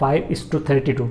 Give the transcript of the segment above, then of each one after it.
5:32,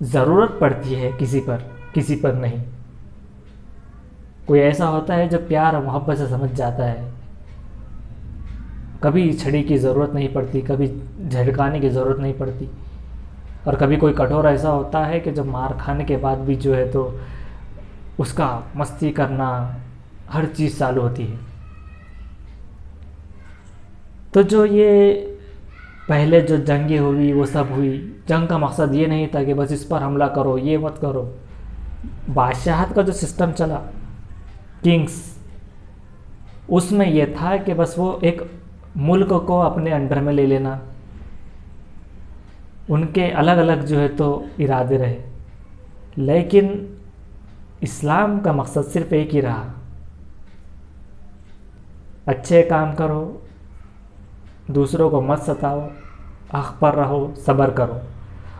ضرورت پڑتی ہے کسی پر نہیں. کوئی ایسا ہوتا ہے جو پیار اور محبت سے سمجھ جاتا ہے. کبھی چھڑی کی ضرورت نہیں پڑتی، کبھی جھڑکانے کی ضرورت نہیں پڑتی. اور کبھی کوئی کٹور ایسا ہوتا ہے کہ جو مار کھانے کے بعد بھی جو ہے تو اس کا مستی کرنا ہر چیز چالو ہوتی ہے. تو جو یہ پہلے جو جنگیں ہوئی وہ سب ہوئی، جنگ کا مقصد یہ نہیں تھا کہ بس اس پر حملہ کرو، یہ مت کرو. بادشاہت کا جو سسٹم چلا، کنگز، اس میں یہ تھا کہ بس وہ ایک ملک کو اپنے انڈر میں لے لینا. ان کے الگ الگ جو ہے تو ارادے رہے. لیکن اسلام کا مقصد صرف ایک ہی رہا، اچھے کام کرو، دوسروں کو مت ستاؤ، حق پر رہو، صبر کرو.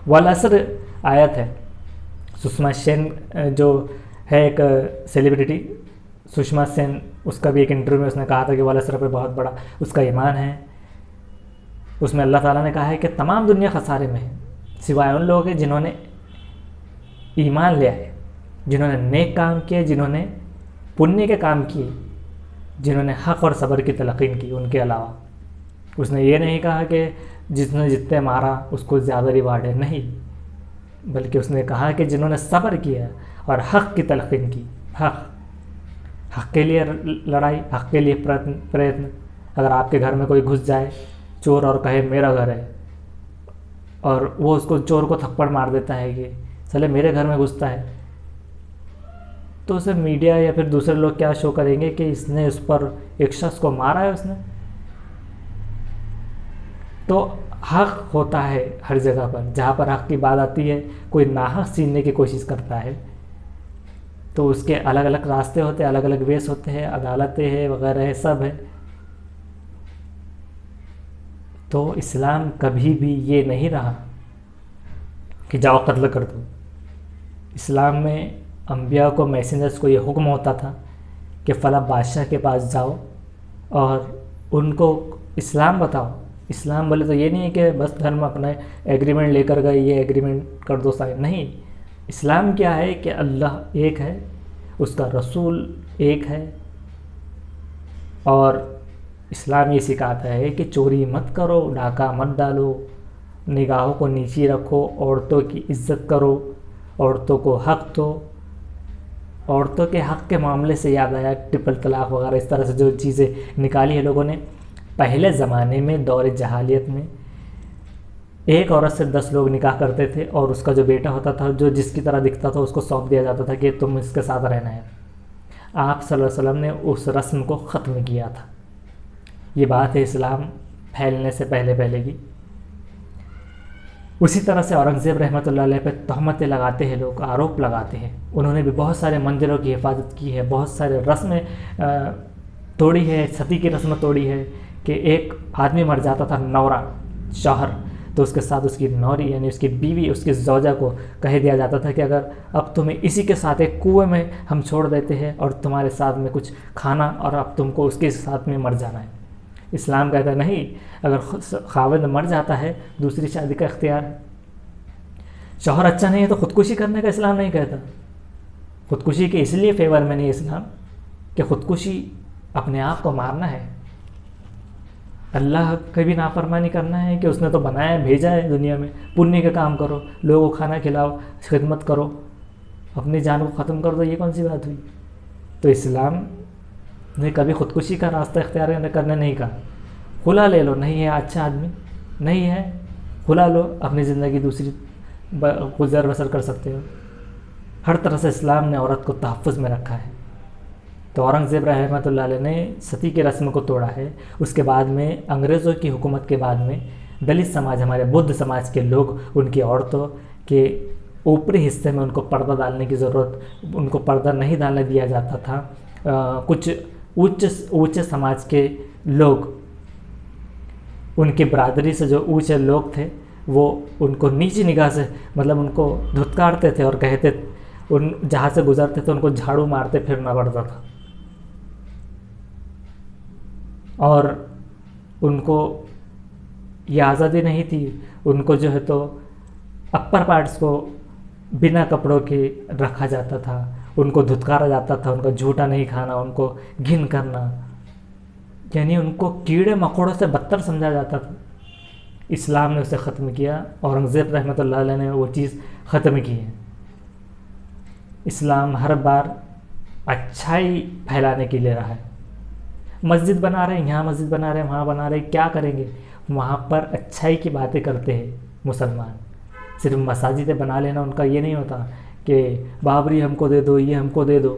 والعصر آیت ہے. سشما سین جو ہے ایک سیلیبریٹی، سشما سین، اس کا بھی ایک انٹرویو میں اس نے کہا تھا کہ والعصر پہ بہت بڑا اس کا ایمان ہے. اس میں اللہ تعالیٰ نے کہا ہے کہ تمام دنیا خسارے میں ہے سوائے ان لوگوں کے جنہوں نے ایمان لے آئے، جنہوں نے نیک کام کیے، جنہوں نے پنیہ کے کام کیے، جنہوں نے حق اور صبر کی تلقین کی. ان کے علاوہ اس نے یہ نہیں کہا کہ جس نے جتنے مارا اس کو زیادہ ریوارڈ ہے، نہیں، بلکہ اس نے کہا کہ جنہوں نے صبر کیا اور حق کی تلقین کی. حق کے لیے لڑائی، حق کے لیے پریتن. اگر آپ کے گھر میں کوئی گھس جائے چور اور کہے میرا گھر ہے، اور وہ اس کو چور کو تھپڑ مار دیتا ہے کہ چلے میرے گھر میں گھستا ہے، تو اسے میڈیا یا پھر دوسرے لوگ کیا شو کریں گے کہ اس نے اس پر ایک شخص کو مارا ہے اس نے. تو حق ہوتا ہے ہر جگہ پر. جہاں پر حق کی بات آتی ہے، کوئی ناحق چھیننے کی کوشش کرتا ہے تو اس کے الگ الگ راستے ہوتے ہیں، الگ الگ ویز ہوتے ہیں، عدالتیں ہیں وغیرہ ہے، سب ہے. تو اسلام کبھی بھی یہ نہیں رہا کہ جاؤ قتل کر دو. اسلام میں انبیاء کو، میسنجرز کو یہ حکم ہوتا تھا کہ فلاں بادشاہ کے پاس جاؤ اور ان کو اسلام بتاؤ. اسلام بولے تو یہ نہیں ہے کہ بس دھرم اپنا ایگریمنٹ لے کر گئے، یہ ایگریمنٹ کر دو سائن، نہیں. اسلام کیا ہے کہ اللہ ایک ہے، اس کا رسول ایک ہے، اور اسلام یہ سکھاتا ہے کہ چوری مت کرو، ڈاکہ مت ڈالو، نگاہوں کو نیچی رکھو، عورتوں کی عزت کرو، عورتوں کو حق دو. عورتوں کے حق کے معاملے سے یاد آیا ٹرپل طلاق وغیرہ اس طرح سے جو چیزیں نکالی ہیں لوگوں نے. پہلے زمانے میں دور جہالیت میں ایک عورت سے 10 لوگ نکاح کرتے تھے، اور اس کا جو بیٹا ہوتا تھا جو جس کی طرح دکھتا تھا اس کو سونپ دیا جاتا تھا کہ تم اس کے ساتھ رہنا ہے. آپ صلی اللہ علیہ وسلم نے اس رسم کو ختم کیا تھا. یہ بات ہے اسلام پھیلنے سے پہلے کی. اسی طرح سے اورنگزیب رحمۃ اللہ علیہ پہ تہمتیں لگاتے ہیں لوگ، آروپ لگاتے ہیں. انہوں نے بھی بہت سارے مندروں کی حفاظت کی ہے، بہت سارے رسمیں توڑی ہے. ستی کی رسم توڑی ہے کہ ایک آدمی مر جاتا تھا، نورا شوہر، تو اس کے ساتھ اس کی نوری یعنی اس کی بیوی، اس کی زوجہ کو کہہ دیا جاتا تھا کہ اگر اب تمہیں اسی کے ساتھ ایک کنویں میں ہم چھوڑ دیتے ہیں اور تمہارے ساتھ میں کچھ کھانا، اور اب تم کو اس کے ساتھ میں مر جانا ہے. اسلام کہتا ہے نہیں، اگر خاوند مر جاتا ہے دوسری شادی کا اختیار ہے. شوہر اچھا نہیں ہے تو خودکشی کرنے کا اسلام نہیں کہتا. خودکشی کے اس لیے فیور میں نہیں اسلام کہ خودکشی اپنے آپ کو مارنا ہے. اللہ کی بھی نافرمانی کرنا ہے کہ اس نے تو بنایا ہے، بھیجا ہے دنیا میں، پنیہ کا کام کرو، لوگوں کو کھانا کھلاؤ، خدمت کرو، اپنی جان کو ختم کر دو. یہ کون سی بات ہوئی؟ تو اسلام نے کبھی خودکشی کا راستہ اختیار کرنے نہیں کہا. خلا لے لو، نہیں ہے اچھا آدمی، نہیں ہے، خلا لو، اپنی زندگی دوسری گزر بسر کر سکتے ہو. ہر طرح سے اسلام نے عورت کو تحفظ میں رکھا ہے. تو اورنگزیب رحمۃ اللہ علیہ نے ستی کی رسم کو توڑا ہے. اس کے بعد میں انگریزوں کی حکومت کے بعد میں دلت سماج، ہمارے بدھ سماج کے لوگ، ان کی عورتوں کے اوپری حصے میں ان کو پردہ ڈالنے کی ضرورت، ان کو پردہ نہیں ڈالنے دیا جاتا تھا. کچھ اونچے سماج کے لوگ، ان کی برادری سے جو اونچے لوگ تھے، وہ ان کو نیچی نگاہ سے مطلب ان کو دھتکارتے تھے اور کہتے، ان جہاں سے گزرتے تھے ان کو جھاڑو مارتے پھرنا پڑتا تھا. اور ان کو یہ آزادی نہیں تھی، ان کو جو ہے تو اپر پارٹس کو بنا کپڑوں کے رکھا جاتا تھا، ان کو دھتکارا جاتا تھا، ان کا جھوٹا نہیں کھانا، ان کو گھن کرنا، یعنی ان کو کیڑے مکوڑوں سے بدتر سمجھا جاتا تھا۔ اسلام نے اسے ختم کیا، اورنگزیب رحمۃ اللہ علیہ نے وہ چیز ختم کی ہے۔ اسلام ہر بار اچھائی پھیلانے کے لیے رہا ہے۔ مسجد بنا رہے ہیں، یہاں مسجد بنا رہے ہیں، وہاں بنا رہے ہیں، کیا کریں گے؟ وہاں پر اچھائی کی باتیں کرتے ہیں مسلمان۔ صرف مساجدیں بنا لینا ان کا یہ نہیں ہوتا کہ بابری ہم کو دے دو، یہ ہم کو دے دو۔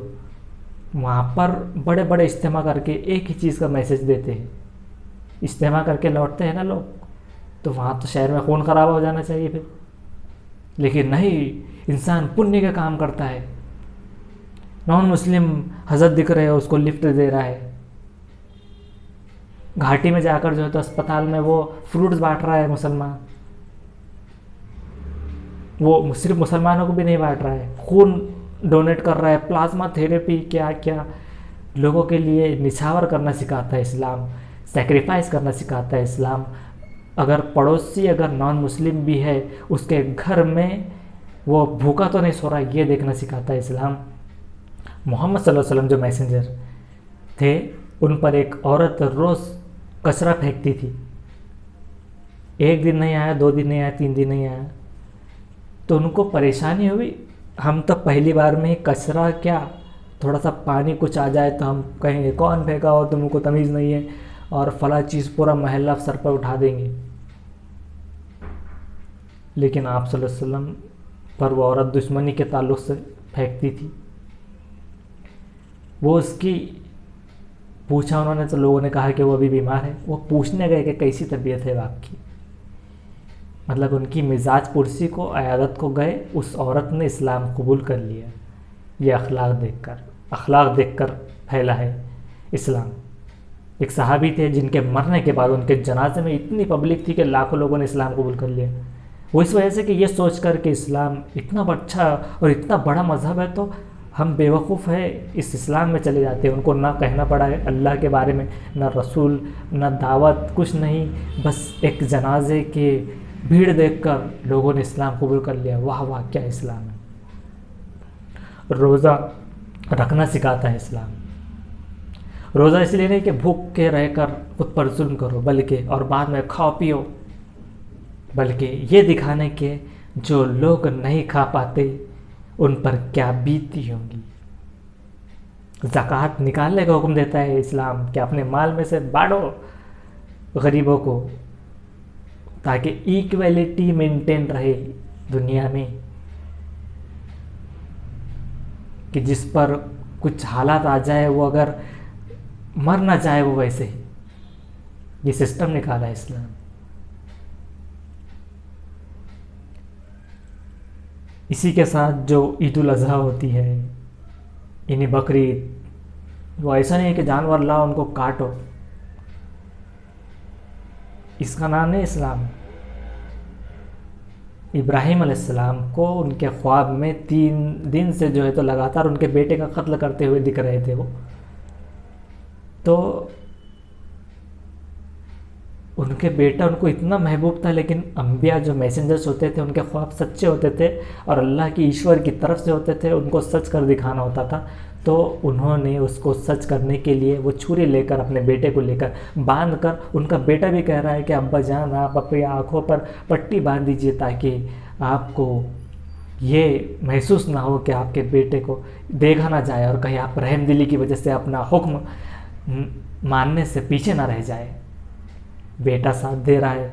وہاں پر بڑے بڑے اجتماع کر کے ایک ہی چیز کا میسج دیتے ہیں۔ اجتماع کر کے لوٹتے ہیں نا لوگ، تو وہاں تو شہر میں خون خراب ہو جانا چاہیے پھر، لیکن نہیں، انسان پنیہ کا کام کرتا ہے۔ نان مسلم حضرت دکھ رہے ہیں، اس کو لفٹ دے رہا ہے، گھاٹی میں جا کر جو ہے تو اسپتال میں وہ فروٹس بانٹ رہا ہے مسلمان، وہ صرف مسلمانوں کو بھی نہیں بانٹ رہا ہے، خون ڈونیٹ کر رہا ہے، پلازما تھیراپی، کیا کیا لوگوں کے لیے نچھاور کرنا سکھاتا ہے اسلام، سیکریفائس کرنا سکھاتا ہے اسلام۔ اگر پڑوسی اگر نان مسلم بھی ہے، اس کے گھر میں وہ بھوکا تو نہیں سو رہا، یہ دیکھنا سکھاتا ہے اسلام۔ محمد صلی اللہ علیہ وسلم جو میسنجر تھے، ان پر ایک عورت روز کچرا پھینکتی تھی، ایک دن نہیں آیا، 2 دن نہیں آیا، 3 دن نہیں آیا، تو ان کو پریشانی ہوئی، ہم تو پہلی بار میں ہی کچرا کیا، تھوڑا سا پانی کچھ آ جائے تو ہم کہیں گے کون پھینکا ہو، تم کو تمیز نہیں ہے، اور فلاں چیز پورا محلہ سر پر اٹھا دیں گے۔ لیکن آپ صلی اللہ علیہ وسلم پر وہ عورت دشمنی کے تعلق سے پھینکتی تھی، وہ اس کی پوچھا انہوں نے، تو لوگوں نے کہا کہ وہ ابھی بیمار ہے، وہ پوچھنے گئے کہ کیسی طبیعت ہے آپ کی، مطلب ان کی مزاج پرسی کو، عیادت کو گئے، اس عورت نے اسلام قبول کر لیا۔ یہ اخلاق دیکھ کر پھیلا ہے اسلام۔ ایک صحابی تھے جن کے مرنے کے بعد ان کے جنازے میں اتنی پبلک تھی کہ لاکھوں لوگوں نے اسلام قبول کر لیا، وہ اس وجہ سے کہ یہ سوچ کر کہ اسلام اتنا اچھا اور اتنا بڑا مذہب ہے، تو ہم بے وقوف ہے اس اسلام میں چلے جاتے ہیں، ان کو نہ کہنا پڑا ہے اللہ کے بارے میں، نہ رسول، نہ دعوت، کچھ نہیں، بس ایک جنازے کے بھیڑ دیکھ کر لوگوں نے اسلام قبول کر لیا۔ واہ واہ، کیا اسلام ہے! روزہ رکھنا سکھاتا ہے اسلام۔ روزہ اس لیے نہیں کہ بھوک کے رہ کر خود پر ظلم کرو، بلکہ اور بعد میں کھاؤ پیو، بلکہ یہ دکھانے کے جو لوگ نہیں کھا پاتے ان پر کیا بیتتی ہوں گی۔ زکوٰۃ نکالنے کا حکم دیتا ہے اسلام کہ اپنے مال میں سے بانٹو غریبوں کو، تاکہ ایکویلٹی مینٹین رہے دنیا میں، کہ جس پر کچھ حالات آ جائے وہ اگر مر نہ جائے وہ ویسے ہی، یہ سسٹم نکالا ہے اسلام۔ اسی کے ساتھ جو عید الاضحیٰ ہوتی ہے، یعنی بقرعید، وہ ایسا نہیں ہے کہ جانور لاؤ ان کو کاٹو، اس کا نام نہیں اسلام۔ ابراہیم علیہ السلام کو ان کے خواب میں 3 دن سے جو ہے تو لگاتار ان کے بیٹے کا قتل کرتے ہوئے دکھ رہے تھے وہ، تو ان کے بیٹا ان کو اتنا محبوب تھا، لیکن انبیاء جو میسنجرز ہوتے تھے ان کے خواب سچے ہوتے تھے اور اللہ کی ایشور کی طرف سے ہوتے تھے، ان کو سچ کر دکھانا ہوتا تھا، تو انہوں نے اس کو سچ کرنے کے لیے وہ چھری لے کر اپنے بیٹے کو لے کر باندھ کر، ان کا بیٹا بھی کہہ رہا ہے کہ ابا جان آپ اپنی آنکھوں پر پٹی باندھ دیجئے تاکہ آپ کو یہ محسوس نہ ہو کہ آپ کے بیٹے کو دیکھا نہ جائے اور کہیں آپ رحم دلی کی وجہ سے اپنا حکم ماننے سے پیچھے نہ رہ جائے۔ بیٹا ساتھ دے رہا ہے،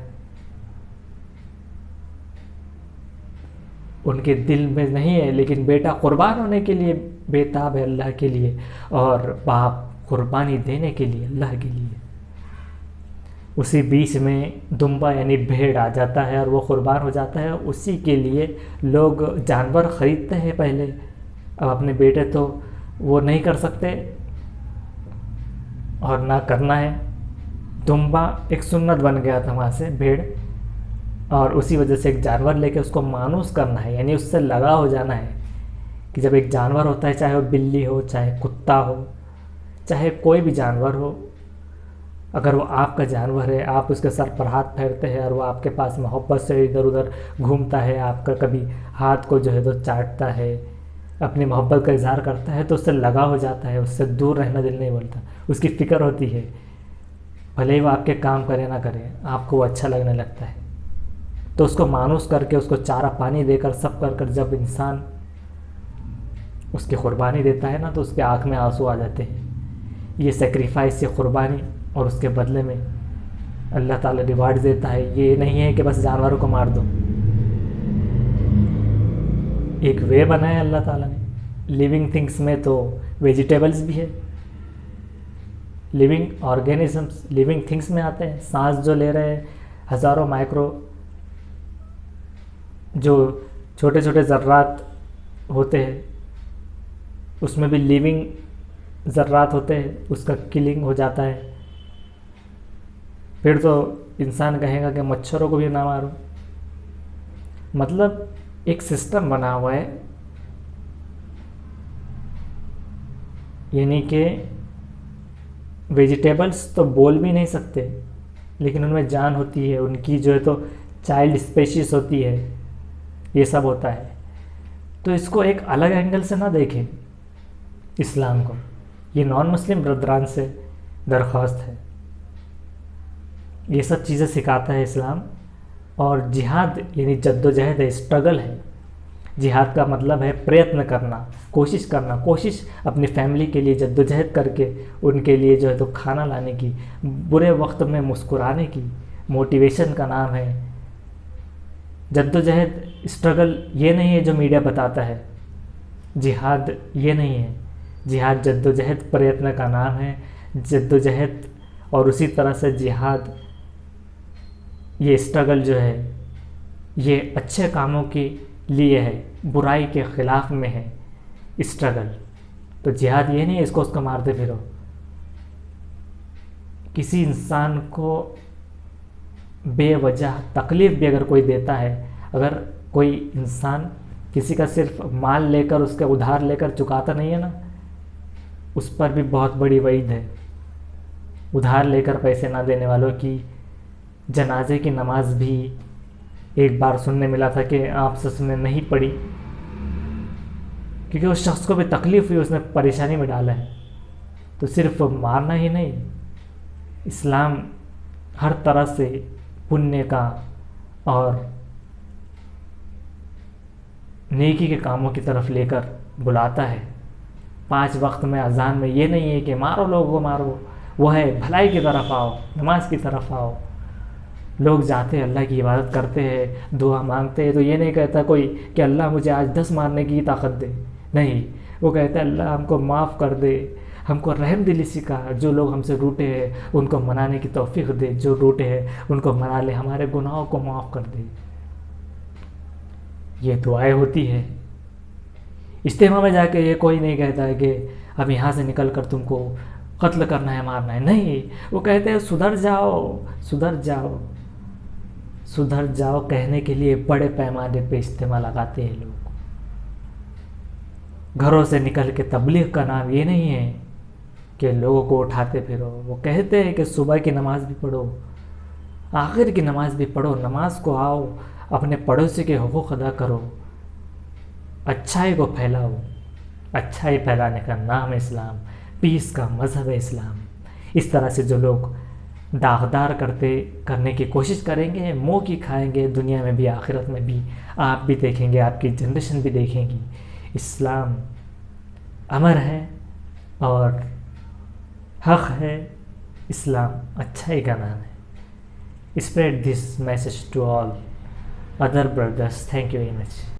ان کے دل میں نہیں ہے، لیکن بیٹا قربان ہونے کے لیے بےتاب ہے اللہ کے لیے، اور باپ قربانی دینے کے لیے اللہ کے لیے۔ اسی بیچ میں دمبا یعنی بھیڑ آ جاتا ہے اور وہ قربان ہو جاتا ہے، اسی کے لیے لوگ جانور خریدتے ہیں پہلے، اب اپنے بیٹے تو وہ نہیں کر سکتے اور نہ کرنا ہے، دمبا ایک سنت بن گیا تھا وہاں سے بھیڑ، اور اسی وجہ سے ایک جانور لے کے اس کو مانوس کرنا ہے، یعنی اس سے لگا ہو جانا ہے، کہ جب ایک جانور ہوتا ہے، چاہے وہ بلی ہو، چاہے کتا ہو، چاہے کوئی بھی جانور ہو، اگر وہ آپ کا جانور ہے، آپ اس کے سر پر ہاتھ پھیرتے ہیں اور وہ آپ کے پاس محبت سے ادھر ادھر گھومتا ہے، آپ کا کبھی ہاتھ کو جو ہے تو چاٹتا ہے، اپنی محبت کا اظہار کرتا ہے، تو اس سے لگا ہو جاتا ہے، اس سے دور رہنا دل نہیں بولتا، اس کی فکر ہوتی ہے، بھلے ہی وہ آپ کے کام کرے نہ کرے، آپ کو وہ اچھا لگنے لگتا ہے. تو اس کو مانوس کر کے، اس کو چارہ پانی دے کر، سب کر کر جب انسان اس کی قربانی دیتا ہے نا، تو اس کے آنکھ میں آنسو آ جاتے ہیں. یہ سیکریفائس، یہ قربانی، اور اس کے بدلے میں اللہ تعالیٰ ریوارڈ دیتا ہے. یہ نہیں ہے کہ بس جانوروں کو مار دو. ایک وے بنایا اللہ تعالیٰ نے. لیونگ تھنگس میں تو ویجیٹیبلز بھی ہے، لیونگ آرگینزمس لیونگ تھنگس میں آتے ہیں. سانس جو لے رہے ہیں، ہزاروں مائکرو جو چھوٹے چھوٹے ذرات ہوتے ہیں، اس میں بھی لیونگ ذرات ہوتے ہیں، اس کا کلنگ ہو جاتا ہے. پھر تو انسان کہے گا کہ مچھروں کو بھی نہ مارو. مطلب ایک سسٹم بنا ہوا ہے، یعنی کہ ویجیٹیبلز تو بول بھی نہیں سکتے، لیکن ان میں جان ہوتی ہے، ان کی جو ہے تو چائلڈ اسپیشیز ہوتی ہے، یہ سب ہوتا ہے. تو اس کو ایک الگ اینگل سے نہ دیکھیں اسلام کو. یہ نان مسلم برادران سے درخواست ہے. یہ سب چیزیں سکھاتا ہے اسلام. اور جہاد یعنی جد و جہد ہے، اسٹرگل ہے. جہاد کا مطلب ہے پریتن کرنا، کوشش کرنا، کوشش اپنی فیملی کے لیے جد و جہد کر کے ان کے لیے جو ہے تو کھانا لانے کی، برے وقت میں مسکرانے کی، موٹیویشن کا نام ہے. جد و جہد، اسٹرگل یہ نہیں ہے جو میڈیا بتاتا ہے. جہاد یہ نہیں ہے. جہاد جد و جہد پریتن کا نام ہے. جد و جہد اور اسی طرح سے جہاد، یہ اسٹرگل جو ہے یہ اچھے کاموں کے لیے ہے، برائی کے خلاف میں ہے اسٹرگل. تو جہاد یہ نہیں ہے اس کو مارتے پھرو. کسی انسان کو بے وجہ تکلیف بھی اگر کوئی دیتا ہے، اگر کوئی انسان کسی کا صرف مال لے کر، اس کے ادھار لے کر چکاتا نہیں ہے نا، اس پر بھی بہت بڑی وعید ہے. ادھار لے کر پیسے نہ دینے والوں کی جنازے کی نماز بھی ایک بار سننے ملا تھا کہ آپ سس نے نہیں پڑھی، کیونکہ اس شخص کو بھی تکلیف ہوئی، اس نے پریشانی میں ڈالا ہے. تو صرف مارنا ہی نہیں، اسلام ہر طرح سے پنیہ کا اور نیکی کے کاموں کی طرف لے کر بلاتا ہے. 5 وقت میں اذان میں یہ نہیں ہے کہ مارو لوگوں کو مارو، وہ ہے بھلائی کی طرف آؤ، نماز کی طرف آؤ. لوگ جاتے ہیں، اللہ کی عبادت کرتے ہیں، دعا مانگتے ہیں، تو یہ نہیں کہتا کوئی کہ اللہ مجھے آج 10 مارنے کی طاقت دے. نہیں، وہ کہتا ہے اللہ ہم کو معاف کر دے، ہم کو رحم دلی سکھا، جو لوگ ہم سے روٹے ہیں ان کو منانے کی توفیق دے، جو روٹے ہیں ان کو منا لے، ہمارے گناہوں کو معاف کر دے. یہ دعائیں ہوتی ہے. اجتماع میں جا کے یہ کوئی نہیں کہتا ہے کہ اب یہاں سے نکل کر تم کو قتل کرنا ہے، مارنا ہے. نہیں، وہ کہتے ہیں سدھر جاؤ، سدھر جاؤ. سدھر جاؤ کہنے کے لیے بڑے پیمانے پہ اجتماع لگاتے ہیں لوگ. گھروں سے نکل کے تبلیغ کا نام یہ نہیں ہے کہ لوگوں کو اٹھاتے پھرو. وہ کہتے ہیں کہ صبح کی نماز بھی پڑھو، آخر کی نماز بھی پڑھو، نماز کو آؤ، اپنے پڑوسی کے حقوق ادا کرو، اچھائی کو پھیلاؤ. اچھائی پھیلانے کا نام ہے اسلام، پیس کا مذہب ہے اسلام. اس طرح سے جو لوگ داغدار کرنے کی کوشش کریں گے، منہ کی کھائیں گے، دنیا میں بھی آخرت میں بھی. آپ بھی دیکھیں گے، آپ کی جنریشن بھی دیکھیں گی. اسلام امر ہے اور حق ہے. اسلام اچھائی کا نام ہے. Spread this message to all other brothers. Thank you very much.